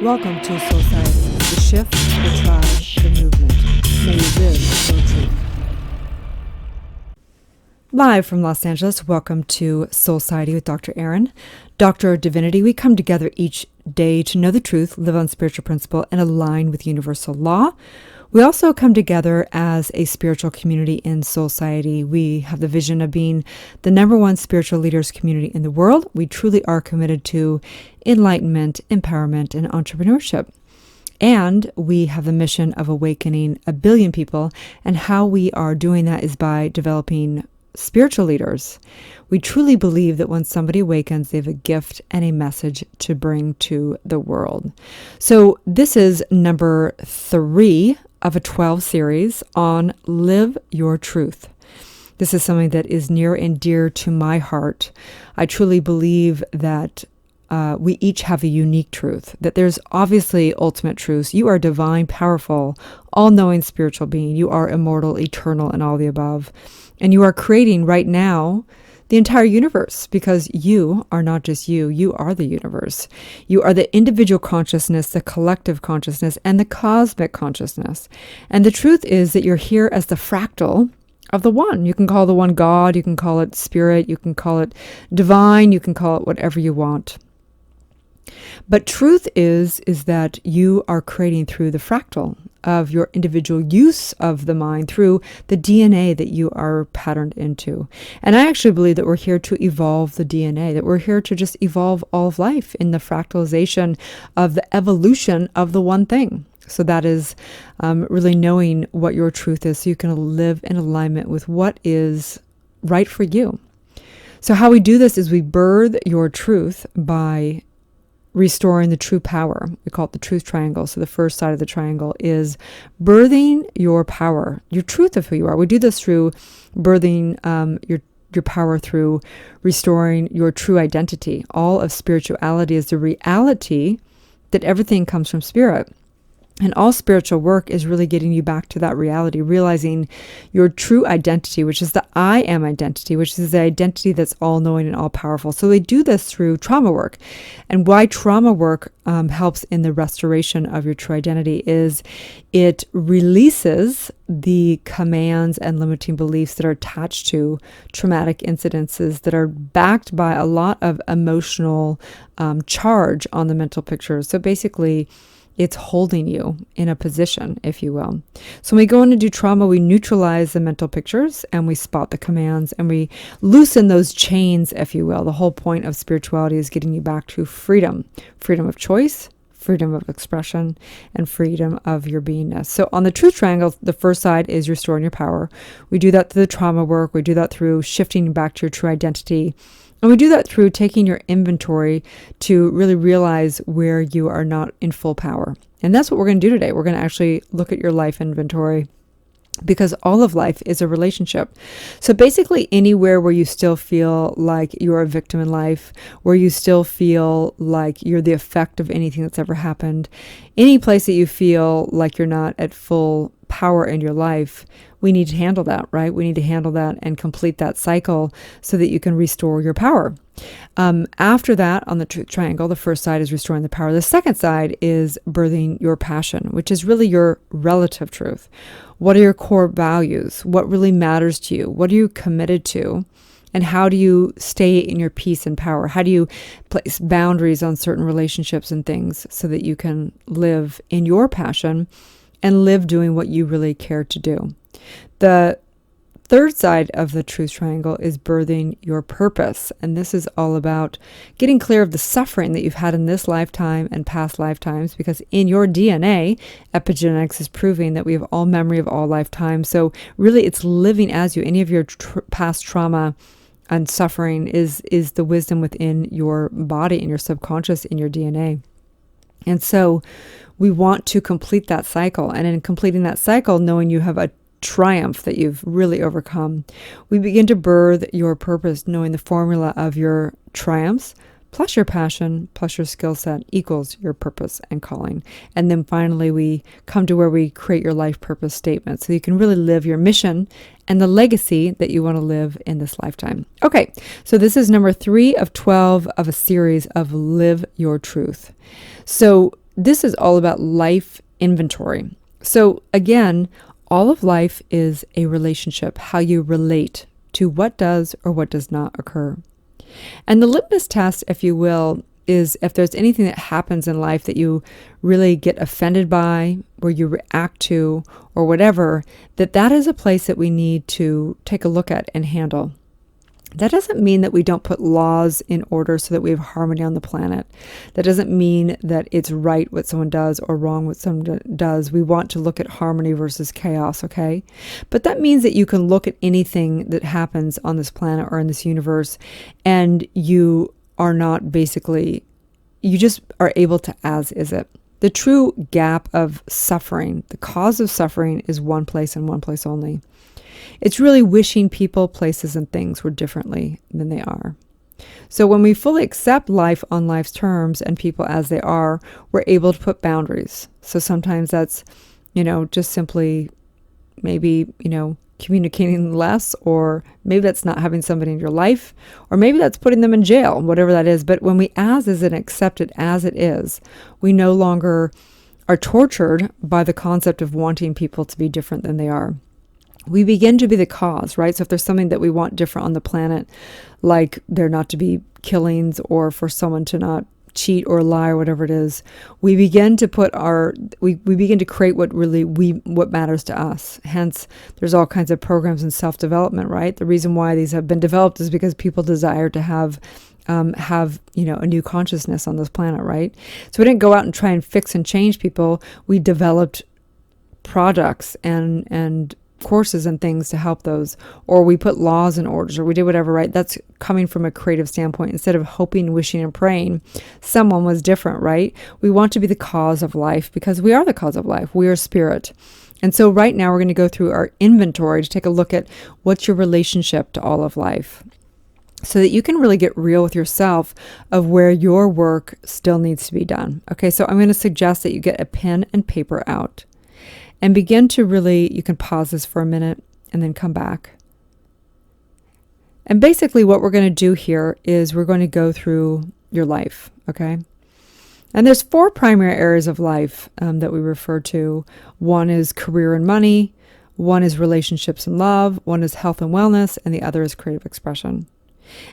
Welcome to Soulciete, the shift, the tribe, the movement. May you live your truth. Live from Los Angeles, welcome to Soulciete with Dr. Erin. Doctor of Divinity, we come together each day to know the truth, live on spiritual principle, and align with universal law. We also come together as a spiritual community in Soulciete. We have the vision of being the #1 spiritual leaders community in the world. We truly are committed to enlightenment, empowerment, and entrepreneurship. And we have the mission of awakening 1 billion people. And how we are doing that is by developing spiritual leaders. We truly believe that when somebody awakens, they have a gift and a message to bring to the world. So this is number 3 of a 12 series on Live Your Truth. This is something that is near and dear to my heart. I truly believe that we each have a unique truth, that there's obviously ultimate truths. You are divine, powerful, all-knowing spiritual being. You are immortal, eternal, and all the above. And you are creating right now the entire universe, because you are not just you are the universe. You are the individual consciousness, the collective consciousness, and the cosmic consciousness. And the truth is that you're here as the fractal of the one. You can call the one God, you can call it spirit, you can call it divine, you can call it whatever you want. But truth is that you are creating through the fractal of your individual use of the mind, through the DNA that you are patterned into. And I actually believe that we're here to evolve the DNA, that we're here to just evolve all of life in the fractalization of the evolution of the one thing. So that is really knowing what your truth is, so you can live in alignment with what is right for you. So how we do this is we birth your truth by restoring the true power. We call it the truth triangle. So the first side of the triangle is birthing your power, your truth of who you are. We do this through birthing your power through restoring your true identity. All of spirituality is the reality that everything comes from spirit. And all spiritual work is really getting you back to that reality, realizing your true identity, which is the I am identity, which is the identity that's all-knowing and all-powerful. So they do this through trauma work. And why trauma work helps in the restoration of your true identity is it releases the commands and limiting beliefs that are attached to traumatic incidences that are backed by a lot of emotional charge on the mental picture. So basically, it's holding you in a position, if you will. So when we go in and do trauma, we neutralize the mental pictures and we spot the commands and we loosen those chains, if you will. The whole point of spirituality is getting you back to freedom. Freedom of choice, freedom of expression, and freedom of your beingness. So on the truth triangle, the first side is restoring your power. We do that through the trauma work. We do that through shifting back to your true identity. And we do that through taking your inventory to really realize where you are not in full power. And that's what we're going to do today. We're going to actually look at your life inventory, because all of life is a relationship. So basically anywhere where you still feel like you're a victim in life, where you still feel like you're the effect of anything that's ever happened, any place that you feel like you're not at full power in your life, we need to handle that, right? We need to handle that and complete that cycle so that you can restore your power. After that, on the truth triangle, the first side is restoring the power. The second side is birthing your passion, which is really your relative truth. What are your core values? What really matters to you? What are you committed to? And how do you stay in your peace and power? How do you place boundaries on certain relationships and things so that you can live in your passion and live doing what you really care to do? The third side of the truth triangle is birthing your purpose. And this is all about getting clear of the suffering that you've had in this lifetime and past lifetimes, because in your DNA, epigenetics is proving that we have all memory of all lifetimes. So really it's living as you. Any of your past trauma and suffering is the wisdom within your body, in your subconscious, in your DNA. And so we want to complete that cycle. And in completing that cycle, knowing you have a triumph that you've really overcome, we begin to birth your purpose, knowing the formula of your triumphs plus your passion plus your skill set equals your purpose and calling. And then finally we come to where we create your life purpose statement so you can really live your mission and the legacy that you want to live in this lifetime. Okay, so this is number 3 of 12 of a series of Live Your Truth. So this is all about life inventory. So again, all of life is a relationship, how you relate to what does or what does not occur. And the litmus test, if you will, is if there's anything that happens in life that you really get offended by, or you react to, or whatever, that is a place that we need to take a look at and handle. That doesn't mean that we don't put laws in order so that we have harmony on the planet. That doesn't mean that it's right what someone does or wrong what someone does. We want to look at harmony versus chaos, okay? But that means that you can look at anything that happens on this planet or in this universe, and you are not basically, you just are able to as is it. The true gap of suffering, the cause of suffering, is one place and one place only. It's really wishing people, places, and things were differently than they are. So when we fully accept life on life's terms and people as they are, we're able to put boundaries. So sometimes that's, just simply maybe, communicating less, or maybe that's not having somebody in your life, or maybe that's putting them in jail, whatever that is. But when we as is and accept it as it is, we no longer are tortured by the concept of wanting people to be different than they are. We begin to be the cause, right? So if there's something that we want different on the planet, like there not to be killings, or for someone to not cheat or lie, or whatever it is, we begin to put we begin to create what matters to us. Hence, there's all kinds of programs in self-development, right? The reason why these have been developed is because people desire to have a new consciousness on this planet, right? So we didn't go out and try and fix and change people. We developed products and courses and things to help those, or we put laws and orders, or we did whatever, right? That's coming from a creative standpoint. Instead of hoping, wishing, and praying someone was different, right? We want to be the cause of life, because we are the cause of life. We are spirit. And so right now we're going to go through our inventory to take a look at what's your relationship to all of life, so that you can really get real with yourself of where your work still needs to be done. Okay, so I'm going to suggest that you get a pen and paper out and begin to really, you can pause this for a minute and then come back. And basically what we're going to do here is we're going to go through your life, okay? And there's 4 primary areas of life that we refer to. One is career and money, one is relationships and love, one is health and wellness, and the other is creative expression.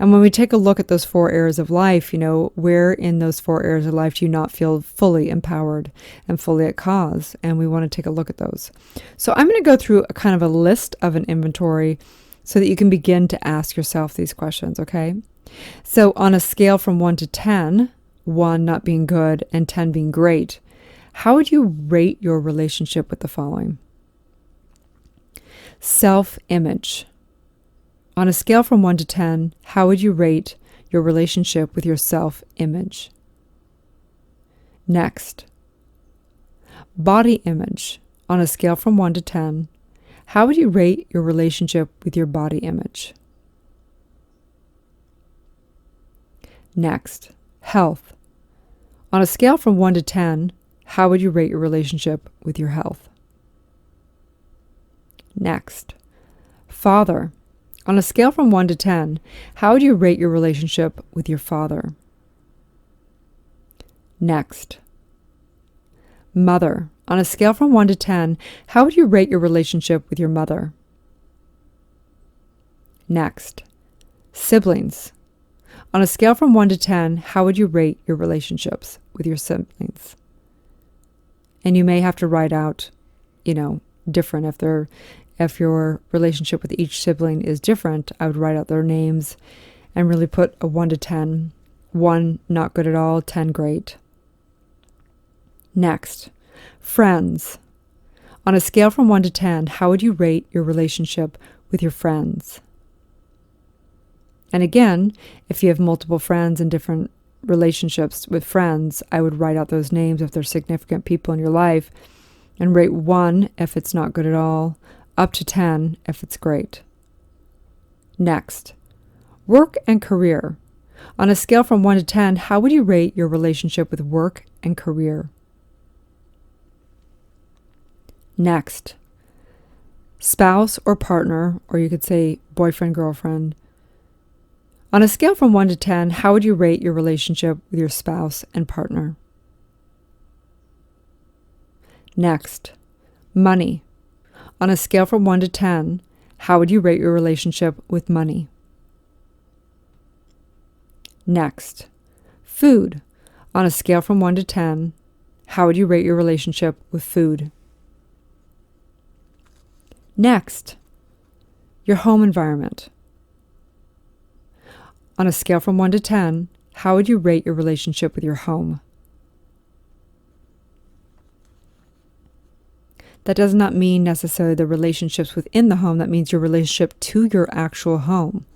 And when we take a look at those 4 areas of life, where in those 4 areas of life do you not feel fully empowered and fully at cause? And we want to take a look at those. So I'm going to go through a kind of a list of an inventory so that you can begin to ask yourself these questions, okay? So on a scale from 1 to 10, 1 not being good and 10 being great, how would you rate your relationship with the following? Self-image. On a scale from 1 to 10, how would you rate your relationship with your self-image? Next, body image. On a scale from 1 to 10, how would you rate your relationship with your body image? Next, health. On a scale from 1 to 10, how would you rate your relationship with your health? Next, father. On a scale from 1 to 10, how would you rate your relationship with your father? Next, mother. On a scale from 1 to 10, how would you rate your relationship with your mother? Next, siblings. On a scale from 1 to 10, how would you rate your relationships with your siblings? And you may have to write out, different if your relationship with each sibling is different. I would write out their names and really put a 1 to 10. 1, not good at all, 10, great. Next, friends. On a scale from 1 to 10, how would you rate your relationship with your friends? And again, if you have multiple friends and different relationships with friends, I would write out those names if they're significant people in your life and rate 1 if it's not good at all, up to 10 if it's great. Next, work and career. On a scale from 1 to 10, how would you rate your relationship with work and career? Next, spouse or partner, or you could say boyfriend, girlfriend. On a scale from 1 to 10, how would you rate your relationship with your spouse and partner? Next, money. On a scale from 1 to 10, how would you rate your relationship with money? Next, food. On a scale from 1 to 10, how would you rate your relationship with food? Next, your home environment. On a scale from 1 to 10, how would you rate your relationship with your home? That does not mean necessarily the relationships within the home. That means your relationship to your actual home.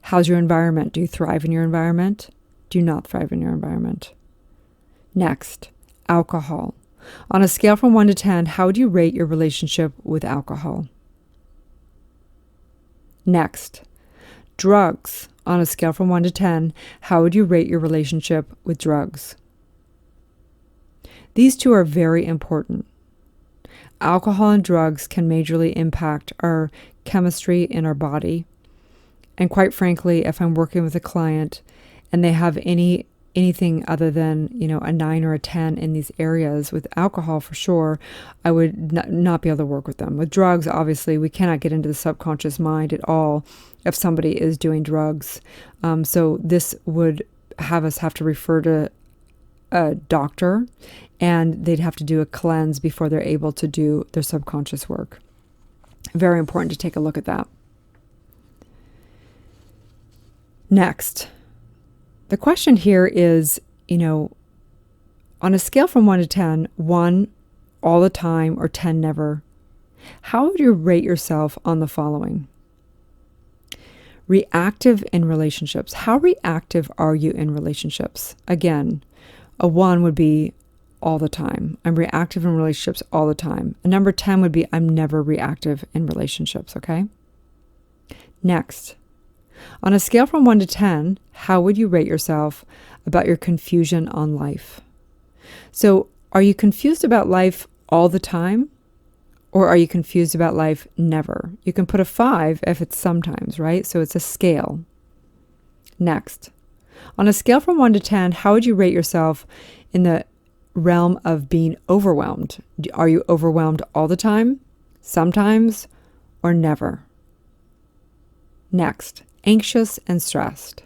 How's your environment? Do you thrive in your environment? Do you not thrive in your environment? Next, alcohol. On a scale from 1 to 10, how would you rate your relationship with alcohol? Next, drugs. On a scale from 1 to 10, how would you rate your relationship with drugs? These two are very important. Alcohol and drugs can majorly impact our chemistry in our body. And quite frankly, if I'm working with a client and they have anything other than, a 9 or a 10 in these areas with alcohol, for sure, I would not be able to work with them. With drugs, obviously, we cannot get into the subconscious mind at all if somebody is doing drugs. So this would have us have to refer to a doctor, and they'd have to do a cleanse before they're able to do their subconscious work. Very important to take a look at that. Next, the question here is, on a scale from 1 to 10, 1 all the time or 10 never, how would you rate yourself on the following? Reactive in relationships. How reactive are you in relationships? Again, a 1 would be all the time. I'm reactive in relationships all the time. A number 10 would be I'm never reactive in relationships, okay? Next, on a scale from 1 to 10, how would you rate yourself about your confusion on life? So, are you confused about life all the time? Or are you confused about life never? You can put a 5 if it's sometimes, right? So it's a scale. Next, on a scale from 1 to 10, how would you rate yourself in the realm of being overwhelmed? Are you overwhelmed all the time, sometimes, or never? Next, anxious and stressed.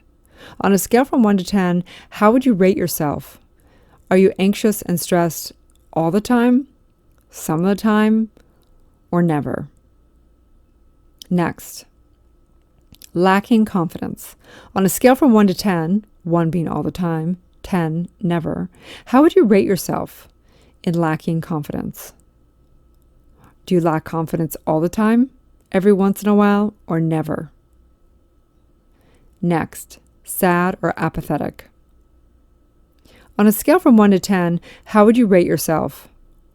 On a scale from 1 to 10, how would you rate yourself? Are you anxious and stressed all the time, some of the time, or never? Next, lacking confidence. On a scale from 1 to 10, 1 being all the time, 10 never, how would you rate yourself in lacking confidence? Do you lack confidence all the time, every once in a while, or never? Next, sad or apathetic. On a scale from 1 to 10, how would you rate yourself?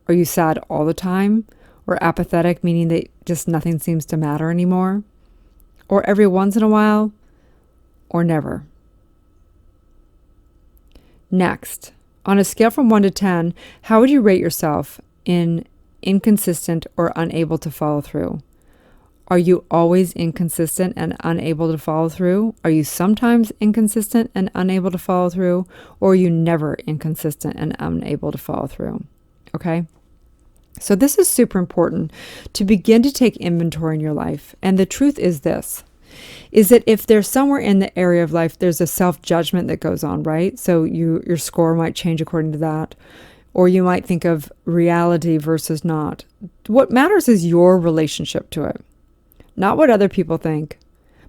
Are you sad all the time, or apathetic, meaning that just nothing seems to matter anymore? Or every once in a while, or never? Next, on a scale from 1 to 10, how would you rate yourself in inconsistent or unable to follow through? Are you always inconsistent and unable to follow through? Are you sometimes inconsistent and unable to follow through? Or are you never inconsistent and unable to follow through? Okay? So this is super important to begin to take inventory in your life. And the truth is this, is that if there's somewhere in the area of life, there's a self-judgment that goes on, right? So your score might change according to that. Or you might think of reality versus not. What matters is your relationship to it. Not what other people think,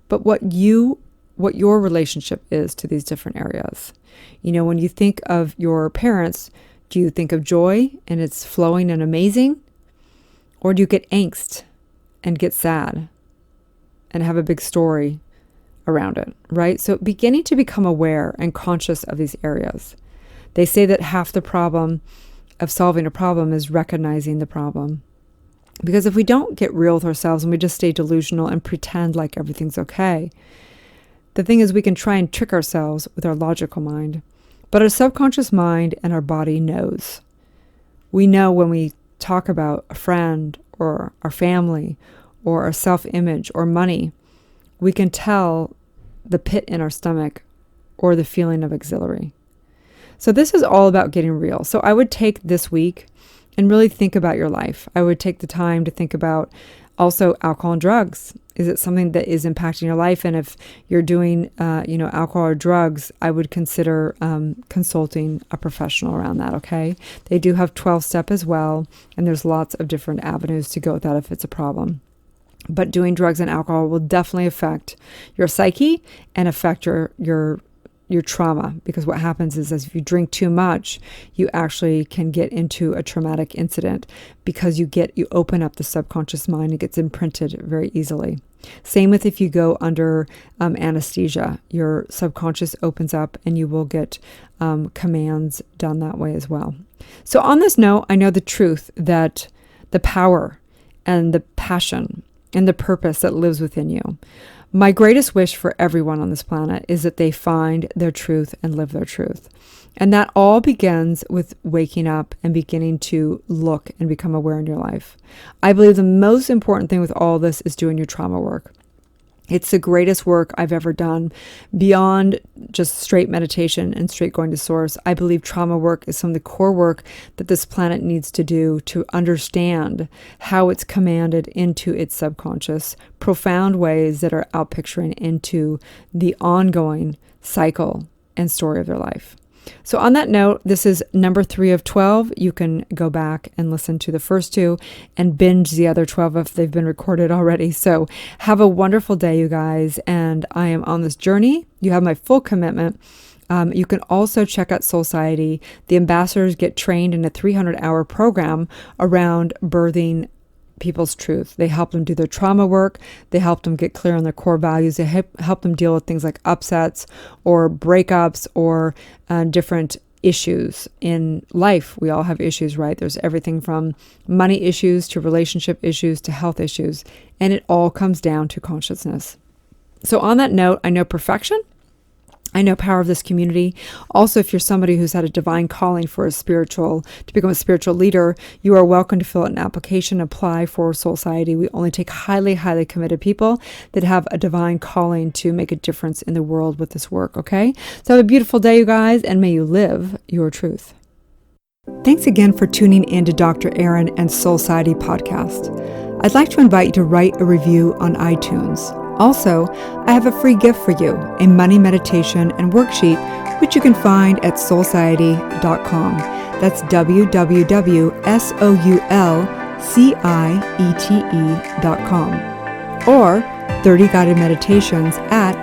but what your relationship is to these different areas. When you think of your parents, do you think of joy and it's flowing and amazing? Or do you get angst and get sad and have a big story around it, right? So beginning to become aware and conscious of these areas. They say that half the problem of solving a problem is recognizing the problem. Because if we don't get real with ourselves and we just stay delusional and pretend like everything's okay, the thing is we can try and trick ourselves with our logical mind. But our subconscious mind and our body knows. We know when we talk about a friend or our family or our self-image or money, we can tell the pit in our stomach or the feeling of auxiliary. So this is all about getting real. So I would take this week and really think about your life. I would take the time to think about also alcohol and drugs. Is it something that is impacting your life? And if you're doing, alcohol or drugs, I would consider consulting a professional around that, okay? They do have 12-step as well, and there's lots of different avenues to go with that if it's a problem. But doing drugs and alcohol will definitely affect your psyche and affect your trauma, because what happens is if you drink too much, you actually can get into a traumatic incident because you open up the subconscious mind. It gets imprinted very easily. Same with if you go under anesthesia, your subconscious opens up and you will get commands done that way as well. So on this note, I know the truth that the power and the passion and the purpose that lives within you. My greatest wish for everyone on this planet is that they find their truth and live their truth. And that all begins with waking up and beginning to look and become aware in your life. I believe the most important thing with all this is doing your trauma work. It's the greatest work I've ever done beyond just straight meditation and straight going to source. I believe trauma work is some of the core work that this planet needs to do to understand how it's commanded into its subconscious, profound ways that are outpicturing into the ongoing cycle and story of their life. So on that note, this is number 3 of 12. You can go back and listen to the first 2 and binge the other 12 if they've been recorded already. So have a wonderful day, you guys. And I am on this journey. You have my full commitment. You can also check out Soulciete. The ambassadors get trained in a 300-hour program around birthing people's truth. They help them do their trauma work. They help them get clear on their core values. They help them deal with things like upsets or breakups or different issues in life. We all have issues, right? There's everything from money issues to relationship issues to health issues, and it all comes down to consciousness. So on that note, I know perfection. I know power of this community. Also, if you're somebody who's had a divine calling to become a spiritual leader, you are welcome to fill out an application, apply for Soulciete. We only take highly, highly committed people that have a divine calling to make a difference in the world with this work, okay? So have a beautiful day, you guys, and may you live your truth. Thanks again for tuning in to Dr. Erin and Soulciete podcast. I'd like to invite you to write a review on iTunes. Also, I have a free gift for you, a money meditation and worksheet, which you can find at soulciete.com. That's www.soulciete.com. Or 30 guided meditations at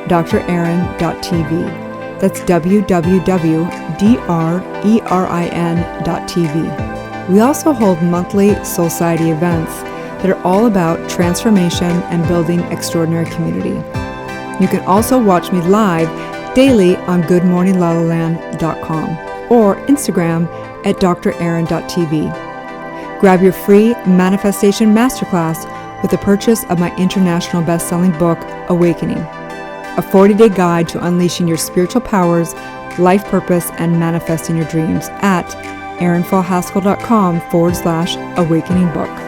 drerin.tv. That's www.drerin.tv. We also hold monthly Soulciete events that are all about transformation and building extraordinary community. You can also watch me live daily on goodmorninglalaland.com or Instagram at drerin.tv. Grab your free manifestation masterclass with the purchase of my international best-selling book, Awakening, a 40-day guide to unleashing your spiritual powers, life purpose, and manifesting your dreams at erinfallhaskell.com/awakening book.